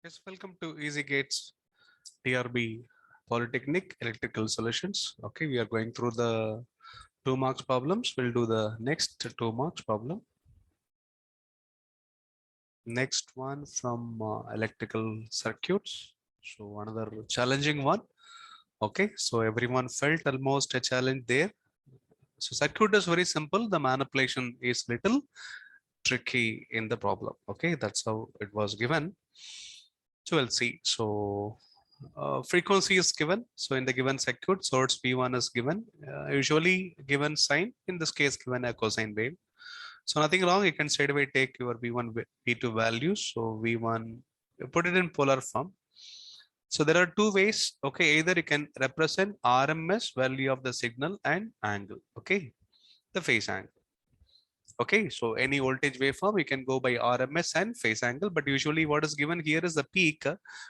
Yes, welcome to Easy Gates TRB Polytechnic Electrical Solutions. Okay, we are going through the 2 marks problems. We'll do the next 2 marks problem. Next one from electrical circuits. So another challenging one. Okay, so everyone felt almost a challenge there. So circuit is very simple. The manipulation is little tricky in the problem. Okay, that's how it was given. So we'll see. So frequency is given. So in the given circuit, source V1 is given, usually given sign, in this case given a cosine wave. So nothing wrong, you can straight away take your V1, V2 values. So V1, you put it in polar form. So there are two ways. Okay, either you can represent RMS value of the signal and angle. Okay, the phase angle. Okay, so any voltage waveform, you can go by RMS and phase angle, but usually what is given here is the peak.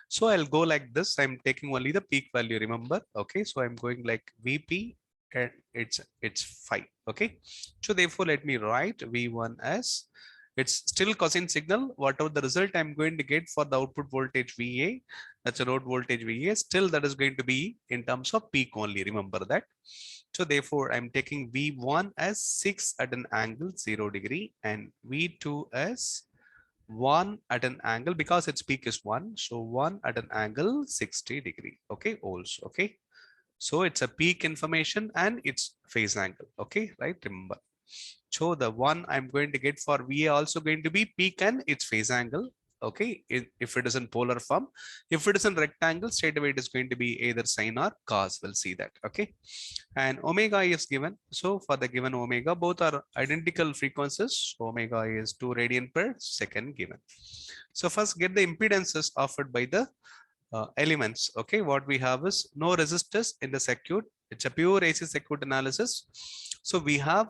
So I'll go like this. I'm taking only the peak value, remember? Okay, so I'm going like VP and it's 5. Okay, so therefore let me write V1 as, it's still cosine signal. Whatever the result I'm going to get for the output voltage VA, that's a node voltage VA, still that is going to be in terms of peak only, remember that. So therefore, I'm taking V1 as 6 at an angle 0 degree and V2 as 1 at an angle, because its peak is 1. So 1 at an angle 60 degree. Okay, also. Okay. So it's a peak information and it's phase angle. Okay, right? Remember. So the one I'm going to get for VA also going to be peak and its phase angle. Okay, if it is in polar form, if it is in rectangle, straight away it is going to be either sine or cos. We'll see that. Okay, and omega is given. So for the given omega, both are identical frequencies. Omega is 2 radian per second given. So first get the impedances offered by the elements. Okay, what we have is no resistors in the circuit. It's a pure AC circuit analysis. So we have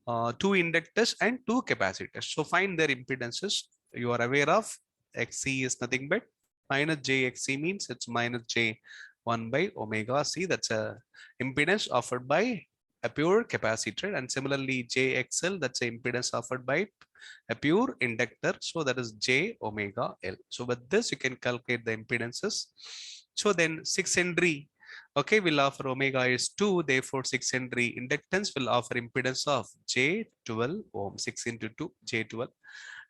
2 inductors and 2 capacitors. So find their impedances. You are aware of XC is nothing but minus JXC, means it's minus J 1 by omega C. That's a impedance offered by a pure capacitor, and similarly JXL, that's a impedance offered by a pure inductor. So that is J omega L. So with this you can calculate the impedances. So then 6 Henry, okay, will offer omega is 2, therefore 6 Henry inductance will offer impedance of J12 ohm, 6 into 2, J12.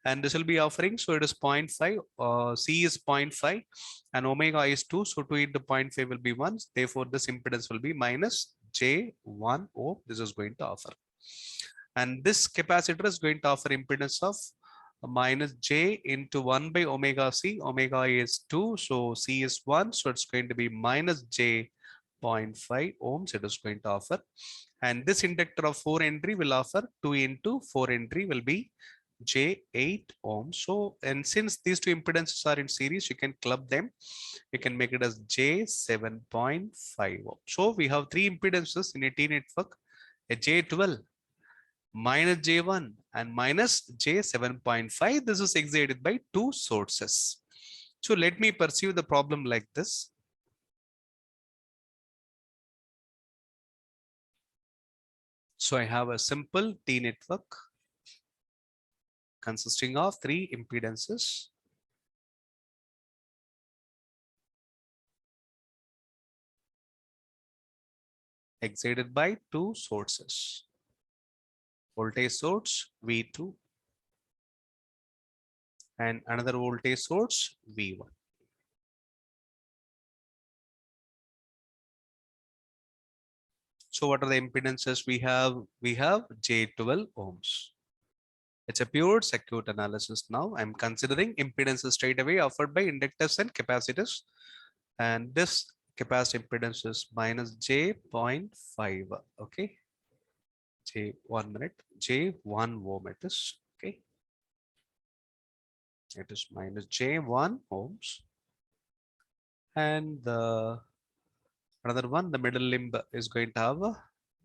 And this will be offering, so it is 0.5, C is 0.5 and omega is 2, so 2 into 0.5 will be 1, therefore this impedance will be minus J1 ohm. This is going to offer, and this capacitor is going to offer impedance of minus J into 1 by omega C. Omega is 2, so C is 1, so it's going to be minus J 0.5 ohms it is going to offer. And this inductor of 4 Henry will offer 2 into 4 Henry will be J8 ohms. So, and since these two impedances are in series, you can club them. You can make it as J7.5 ohm. So we have 3 impedances in a T network, a J12, minus J1 and minus J7.5. This is excited by 2 sources. So let me pursue the problem like this. So I have a simple T network consisting of 3 impedances. Excited by 2 sources. Voltage source V2 and another voltage source V1. So what are the impedances we have? We have J12 ohms. It's a pure circuit analysis now. I'm considering impedances straight away offered by inductors and capacitors. And this capacitor impedance is minus J0.5. Okay. J 1 minute. J1 ohm it is. Okay. It is minus J1 ohms. And the another one, the middle limb is going to have a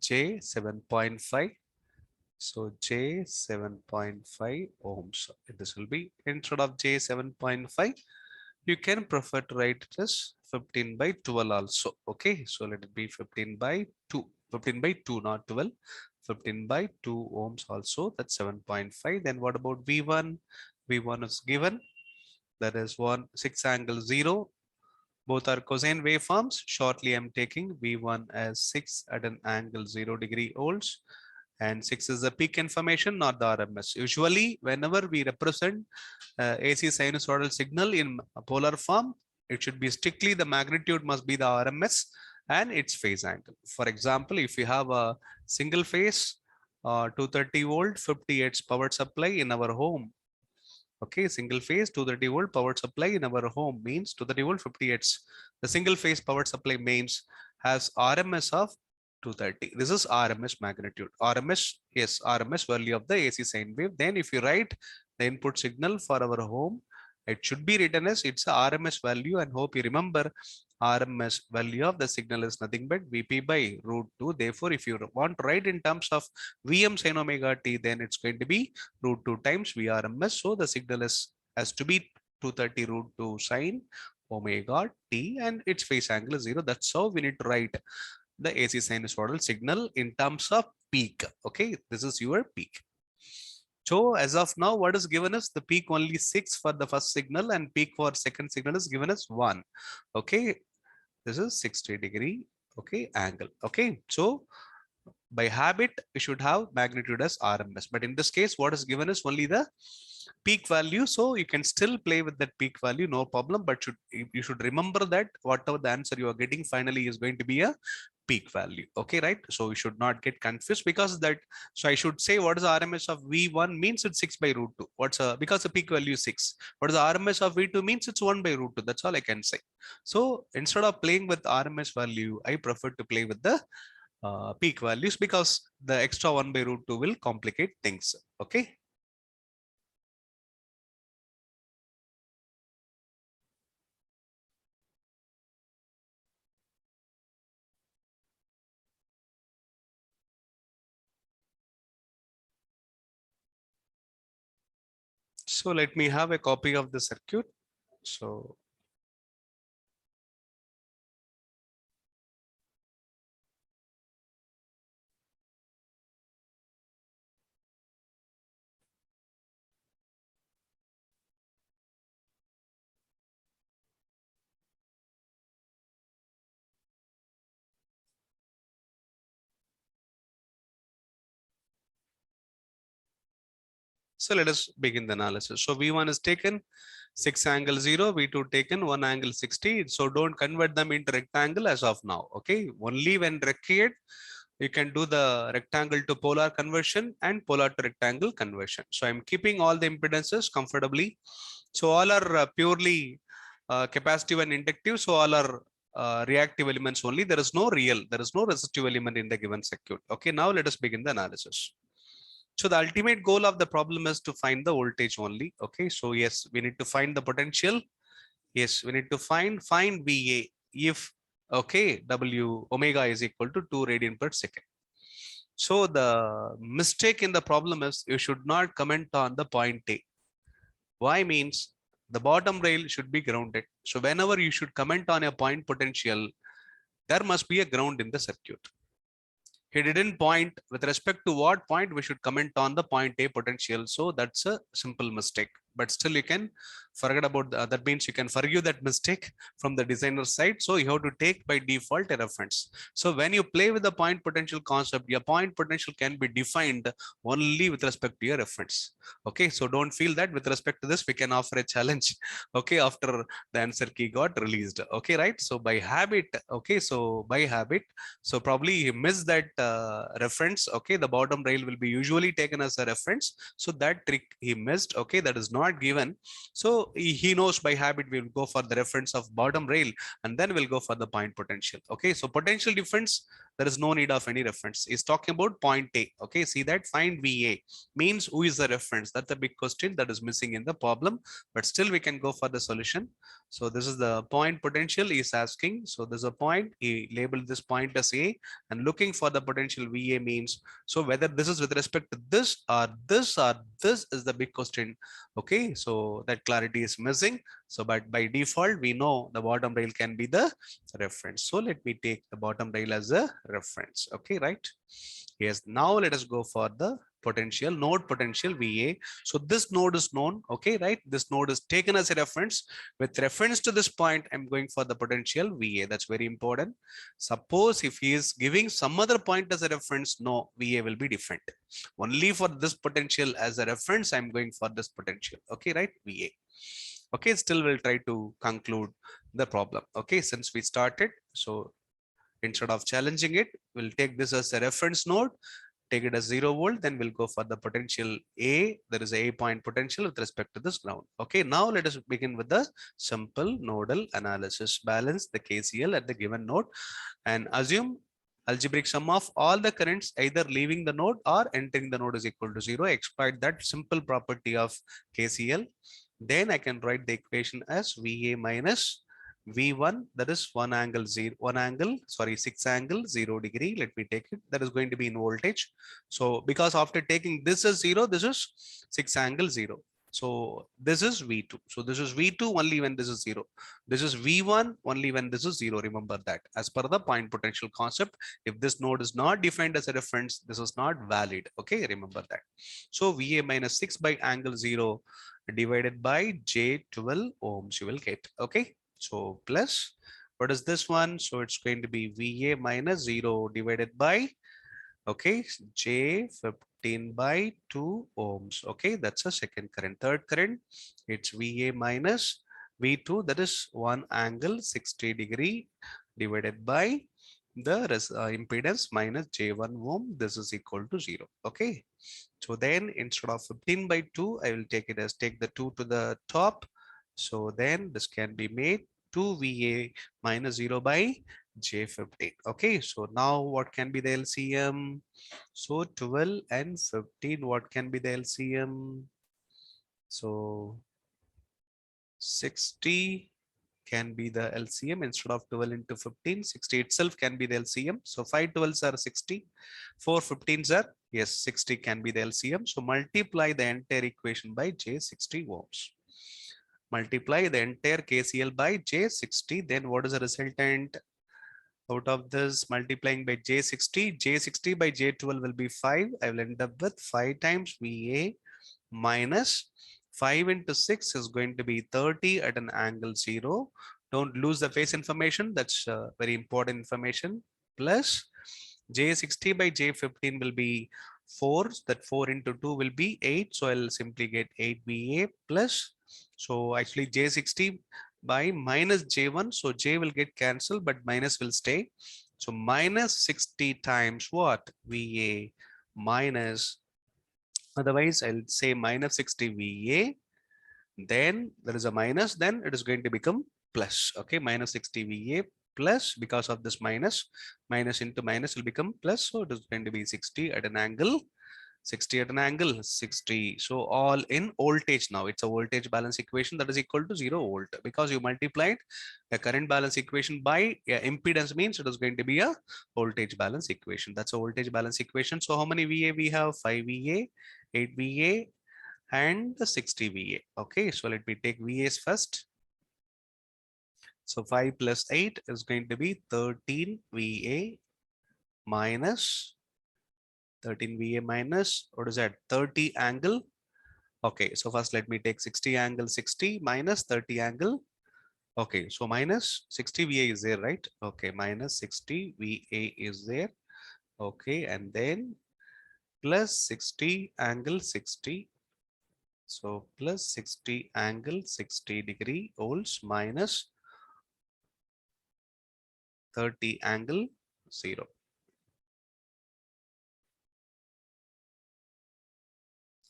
J7.5. So J7.5 ohms. This will be, instead of J7.5, you can prefer to write it as 15 by 12 also. Okay, so let it be 15 by 2. 15 by 2, not 12. 15 by 2 ohms also. That's 7.5. Then what about V1? V1 is given. that is 6 angle 0. Both are cosine waveforms. Shortly, I'm taking V1 as 6 at an angle 0 degree volts. And 6 is the peak information, not the RMS. Usually, whenever we represent AC sinusoidal signal in a polar form, it should be strictly the magnitude must be the RMS and its phase angle. For example, if you have a single phase 230 volt 50 hertz power supply in our home, okay, single phase 230 volt power supply in our home means 230 volt 50 hertz. The single phase power supply means has RMS of 230. This is RMS magnitude. RMS, yes, RMS value of the AC sine wave. Then if you write the input signal for our home, it should be written as it's a RMS value, and hope you remember RMS value of the signal is nothing but Vp by root 2. Therefore, if you want to write in terms of Vm sin omega t, then it's going to be root 2 times Vrms. So the signal is has to be 230 root 2 sine omega t, and its phase angle is 0. That's how we need to write the AC sinusoidal signal in terms of peak. Okay, this is your peak. So as of now, what is given is the peak only 6 for the first signal, and peak for second signal is given as 1. Okay, this is 60-degree, okay, angle. Okay, so by habit, we should have magnitude as RMS. But in this case, what is given is only the peak value. So you can still play with that peak value, no problem. But you should remember that whatever the answer you are getting finally is going to be a peak value. Okay, right? So you should not get confused because that. So I should say what is the RMS of V1 means it's 6 by root 2. What's because the peak value is 6. What is the RMS of V2 means it's 1 by root 2. That's all I can say. So instead of playing with RMS value, I prefer to play with the peak values because the extra 1 by root 2 will complicate things. Okay. So let me have a copy of the circuit. So let us begin the analysis. So V1 is taken 6 angle 0, V2 taken 1 angle 60. So don't convert them into rectangle as of now. Okay, only when required you can do the rectangle to polar conversion and polar to rectangle conversion. So I'm keeping all the impedances comfortably. So all are purely capacitive and inductive. So all are reactive elements only. There is no resistive element in the given circuit. Okay, now let us begin the analysis. So the ultimate goal of the problem is to find the voltage only. Okay, so yes, we need to find the potential. Yes, we need to find VA if, okay, W omega is equal to 2 radian per second. So the mistake in the problem is you should not comment on the point A. Why means the bottom rail should be grounded. So whenever you should comment on a point potential, there must be a ground in the circuit. He didn't point with respect to what point we should comment on the point A potential. So that's a simple mistake. But still you can forget about that means you can forgive that mistake from the designer side. So you have to take by default a reference. So when you play with the point potential concept, your point potential can be defined only with respect to your reference. Okay, so don't feel that with respect to this we can offer a challenge. Okay, after the answer key got released. Okay, right? So by habit, okay, so by habit, so probably he missed that reference. Okay, the bottom rail will be usually taken as a reference. So that trick he missed. Okay, that is not given. So he knows by habit we will go for the reference of bottom rail and then we'll go for the point potential. Okay, so potential difference, there is no need of any reference. He's talking about point A. Okay, see that find VA means who is the reference. That's a big question that is missing in the problem, but still we can go for the solution. So this is the point potential is asking. So there's a point, he labeled this point as A and looking for the potential VA means, so whether this is with respect to this or this or this is the big question. Okay, so that clarity is missing. So but by default we know the bottom rail can be the reference. So let me take the bottom rail as a reference. Okay, right? Yes, now let us go for the potential, node potential VA. So this node is known, okay, right? This node is taken as a reference. With reference to this point, I'm going for the potential VA. That's very important. Suppose if he is giving some other point as a reference, no, VA will be different. Only for this potential as a reference, I'm going for this potential, okay, right? VA. Okay, still we'll try to conclude the problem, okay, since we started. So instead of challenging it, we'll take this as a reference node, take it as 0 volt, then we'll go for the potential A. There is a point potential with respect to this ground. Okay, now let us begin with the simple nodal analysis. Balance the KCL at the given node and assume algebraic sum of all the currents either leaving the node or entering the node is equal to 0. Exploit that simple property of KCL. Then I can write the equation as VA minus V1, that is 6 angle 0 degree. Let me take it. That is going to be in voltage. So because after taking this as 0, this is 6 angle 0. So this is V2. So this is V2 only when this is 0. This is V1 only when this is 0. Remember that as per the point potential concept. If this node is not defined as a reference, this is not valid. Okay, remember that. So VA minus 6 by angle 0 divided by J12 ohms you will get. Okay. So plus, what is this one? So it's going to be VA minus 0 divided by, okay, J15 by 2 ohms. Okay, that's a second current. Third current, it's VA minus V2, that is 1 angle 60 degree divided by the impedance minus J1 ohm. This is equal to 0. Okay, so then instead of 15 by 2, I will take it as take the 2 to the top. So then this can be made 2 VA minus 0 by J15. Okay, so now what can be the LCM? So 12 and 15, what can be the LCM? So 60 can be the LCM instead of 12 into 15. 60 itself can be the LCM. So 5 12s are 60. 4 15s are, yes, 60 can be the LCM. So multiply the entire equation by J60 ohms. Multiply the entire KCL by J60. Then what is the resultant? Out of this multiplying by J60 by J12 will be 5. I will end up with 5 times VA minus 5 into 6 is going to be 30 at an angle 0. Don't lose the phase information. That's very important information. Plus J60 by J15 will be 4. That 4 into 2 will be 8. So I'll simply get 8 VA plus. So actually J60 by minus J1. So J will get cancelled, but minus will stay. So minus 60 times what? VA minus, otherwise I'll say minus 60 VA. Then there is a minus, then it is going to become plus. Okay, minus 60 VA plus, because of this minus into minus will become plus. So it is going to be 60 at an angle 60. So all in voltage. Now it's a voltage balance equation that is equal to 0 volt, because you multiplied the current balance equation by impedance, means it is going to be a voltage balance equation. That's a voltage balance equation. So how many VA we have? 5 VA, 8 VA and the 60 VA. Okay, so let me take VAs first. So 5 plus 8 is going to be 13 VA minus 13 VA minus, what is that? 30 angle. Okay, so first let me take 60 angle 60 minus 30 angle. Okay, so minus 60 VA is there, right? Okay, minus 60 VA is there. Okay, and then plus 60 angle 60. So plus 60 angle 60 degree volts minus 30 angle 0.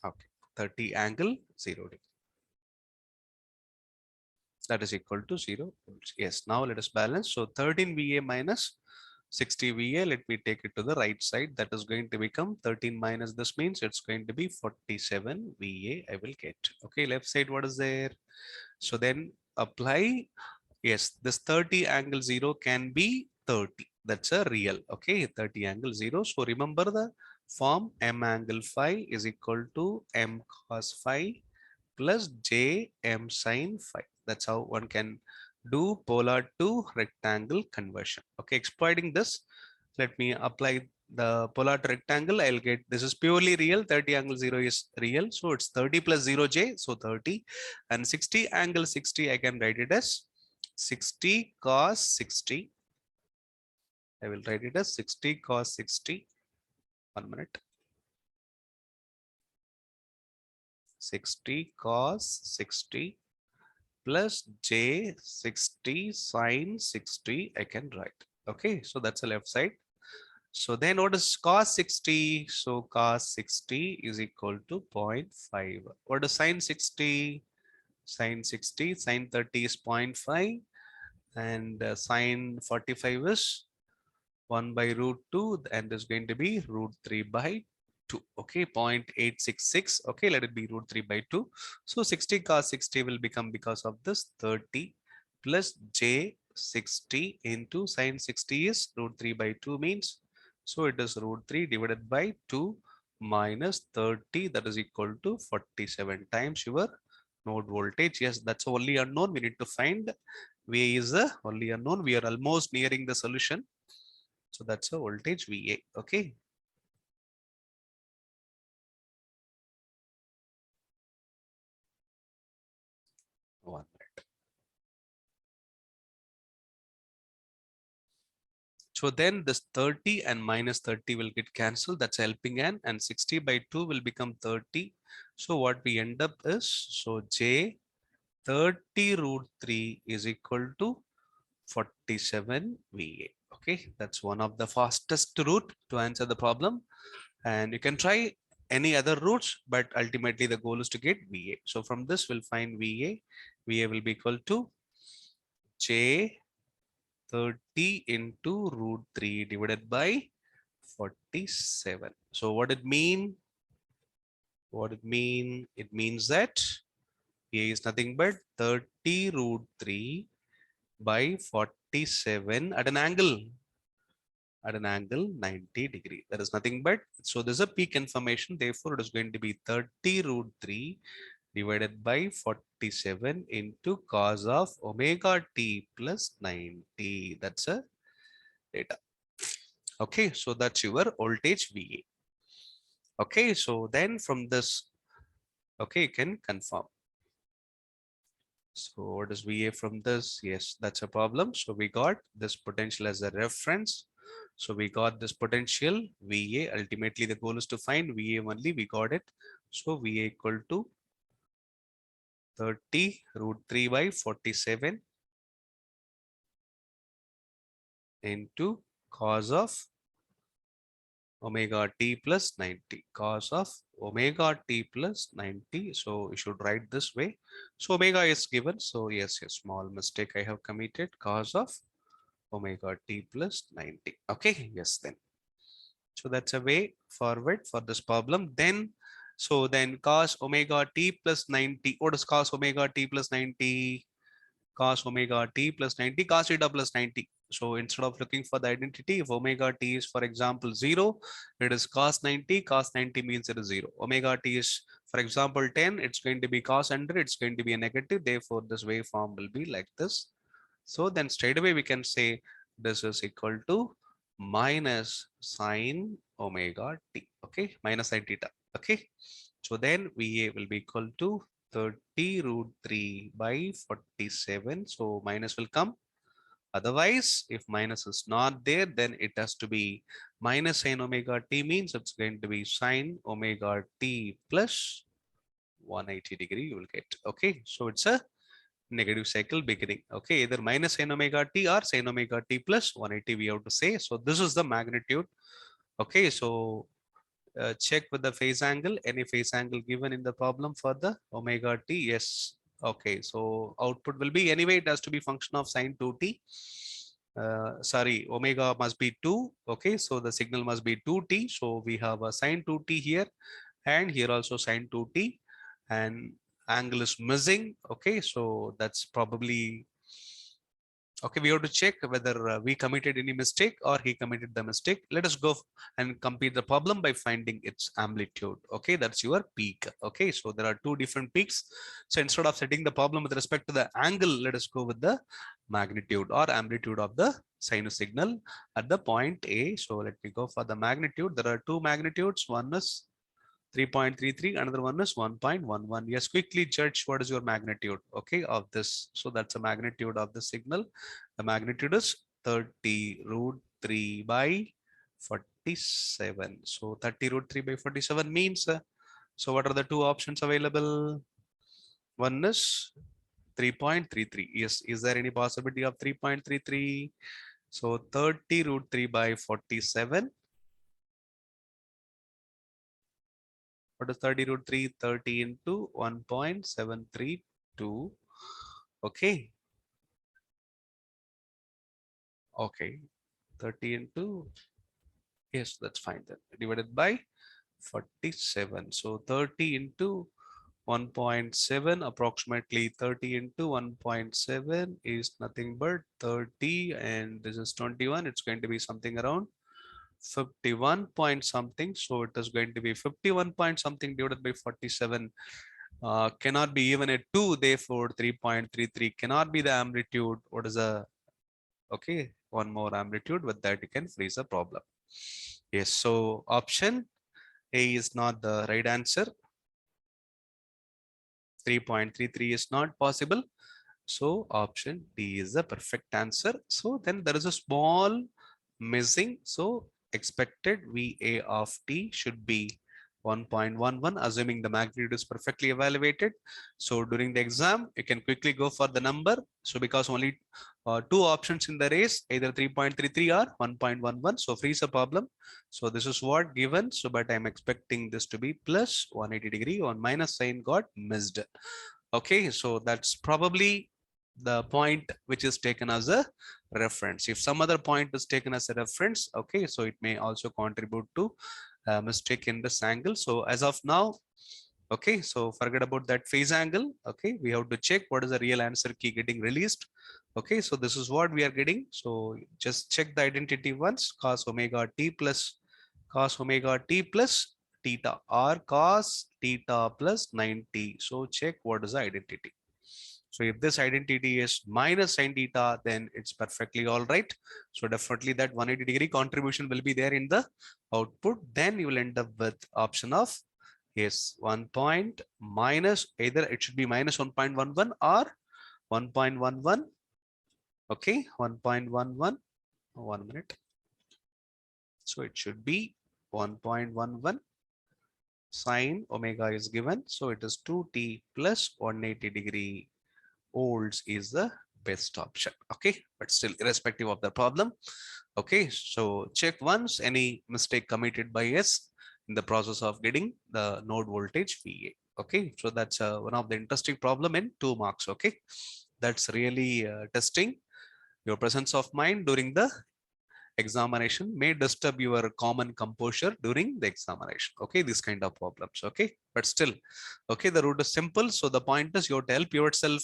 Okay, 30 angle 0 degree. That is equal to 0. Yes, now let us balance. So 13 VA minus 60 VA, let me take it to the right side. That is going to become 13 minus this, means it's going to be 47 VA I will get. Okay, left side, what is there? So then apply, yes, this 30 angle 0 can be 30. That's a real, okay, 30 angle 0. So remember the form, M angle phi is equal to M cos phi plus J M sin phi. That's how one can do polar to rectangle conversion. Okay, exploiting this, let me apply the polar rectangle, I'll get, this is purely real, 30 angle 0 is real. So it's 30 plus 0j, so 30. And 60 angle 60, I can write it as 60 cos 60. I will write it as 60 cos 60. 1 minute. 60 cos 60 plus j 60 sine 60, I can write. Okay, so that's the left side. So then what is cos 60? So cos 60 is equal to 0.5. What is sine 60? Sine 60, sine 30 is 0.5 and sine 45 is 1 by root 2 and is going to be root 3 by 2. Okay, 0.866. Okay, let it be root 3 by 2. So 60 cos 60 will become, because of this, 30 plus j 60 into sine 60 is root 3 by 2 means, so it is root 3 divided by 2 minus 30, that is equal to 47 times your node voltage. Yes, that's only unknown. We need to find VA is the only unknown. We are almost nearing the solution. So that's a voltage VA. Okay. One minute. So then this 30 and minus 30 will get cancelled. That's helping hand, and 60 by 2 will become 30. So what we end up is, so J 30 root 3 is equal to 47 VA. Okay, that's one of the fastest route to answer the problem. And you can try any other routes, but ultimately the goal is to get VA. So from this we'll find VA. VA will be equal to J 30 into root 3 divided by 47. So what it mean? What it mean? It means that A is nothing but 30 root 3 by 47 at an angle 90 degree. That is nothing but, so there's a peak information, therefore it is going to be 30 root 3 divided by 47 into cos of omega t plus 90. That's a data. Okay, so that's your voltage VA. Okay, so then from this, okay, you can confirm. So what is VA from this? Yes, that's a problem. So we got this potential as a reference. So we got this potential VA. Ultimately, the goal is to find VA only. We got it. So VA equal to 30 root 3 by 47 into cos of omega t plus 90, cos of omega t plus 90. So you should write this way. So omega is given, so yes, a small mistake I have committed, cos of omega t plus 90. Okay, yes, then so that's a way forward for this problem. Then so then cos omega t plus 90, what is cos omega t plus 90? Cos omega t plus 90, cos theta plus 90. So instead of looking for the identity, if omega t is, for example, 0, it is cos 90. Cos 90 means it is 0. Omega t is, for example, 10, it's going to be cos 100, it's going to be a negative. Therefore, this waveform will be like this. So then straight away we can say this is equal to minus sine omega t. Okay, minus sine theta. Okay, so then VA will be equal to 30 root 3 by 47. So minus will come. Otherwise, if minus is not there, then it has to be minus sine omega t, means it's going to be sine omega t plus 180 degree you will get. Okay, so it's a negative cycle beginning. Okay, either minus sine omega t or sine omega t plus 180 we have to say. So this is the magnitude. Okay, so check with the phase angle, any phase angle given in the problem for the omega t. Yes. Okay, so output will be, anyway it has to be function of sine 2t. Sorry, omega must be 2. Okay, so the signal must be 2t. So we have a sine 2t here, and here also sine 2t, and angle is missing. Okay, so that's probably, Okay, we have to check whether we committed any mistake or he committed the mistake. Let us go and complete the problem by finding its amplitude. Okay, that's your peak. Okay, so there are two different peaks. So instead of setting the problem with respect to the angle, let us go with the magnitude or amplitude of the sinus signal at the point A. So let me go for the magnitude. There are two magnitudes. One is 3.33, another one is 1.11. Yes, quickly judge what is your magnitude, okay, of this. So that's the magnitude of the signal. The magnitude is 30 root 3 by 47. So 30 root 3 by 47 means, so what are the two options available? One is 3.33. Yes, is there any possibility of 3.33? So 30 root 3 by 47. What is 30 root 3? 30 into 1.732. Okay. Okay. 30 into, yes, that's fine then. Divided by 47. So 30 into 1.7, approximately 30 into 1.7 is nothing but 30, and this is 21. It's going to be something around 51 point something. So it is going to be 51 point something divided by 47. Cannot be even a 2, therefore 3.33 cannot be the amplitude. What is the, okay, one more amplitude. With that you can freeze the problem. Yes, so option A is not the right answer. 3.33 is not possible. So option D is the perfect answer. So then there is a small missing. So expected VA of T should be 1.11, assuming the magnitude is perfectly evaluated. So during the exam, you can quickly go for the number. So because only two options in the race, either 3.33 or 1.11. So freeze the problem. So this is what given. So but I'm expecting this to be plus 180 degree, on minus sign got missed. Okay, so that's probably the point which is taken as a reference. If some other point is taken as a reference, okay, so it may also contribute to a mistake in this angle. So as of now, okay, so forget about that phase angle. Okay, we have to check what is the real answer key getting released. Okay, so this is what we are getting. So just check the identity once. Cos omega t plus theta, or cos theta plus 90. So check what is the identity. So if this identity is minus sin theta, then it's perfectly all right. So definitely that 180 degree contribution will be there in the output. Then you will end up with option of, yes, 1 point minus, either it should be minus 1.11 or 1.11. Okay, 1.11. 1 minute. So it should be 1.11. Sine omega is given. So it is 2t plus 180 degree volts is the best option. Okay, but still irrespective of the problem. Okay, so check once any mistake committed by us in the process of getting the node voltage VA. Okay, so that's one of the interesting problem in 2 marks. Okay, that's really testing your presence of mind during the examination, may disturb your common composure during the examination. Okay, this kind of problems. Okay, but still, okay, the root is simple. So the point is you have to help yourself,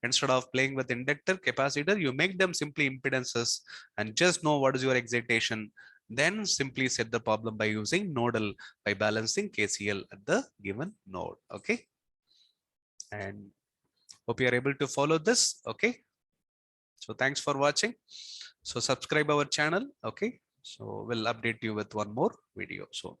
instead of playing with inductor, capacitor, you make them simply impedances and just know what is your excitation. Then simply set the problem by using nodal, by balancing KCL at the given node. Okay, and hope you are able to follow this. Okay, so thanks for watching. So subscribe our channel. Okay, so we'll update you with one more video. So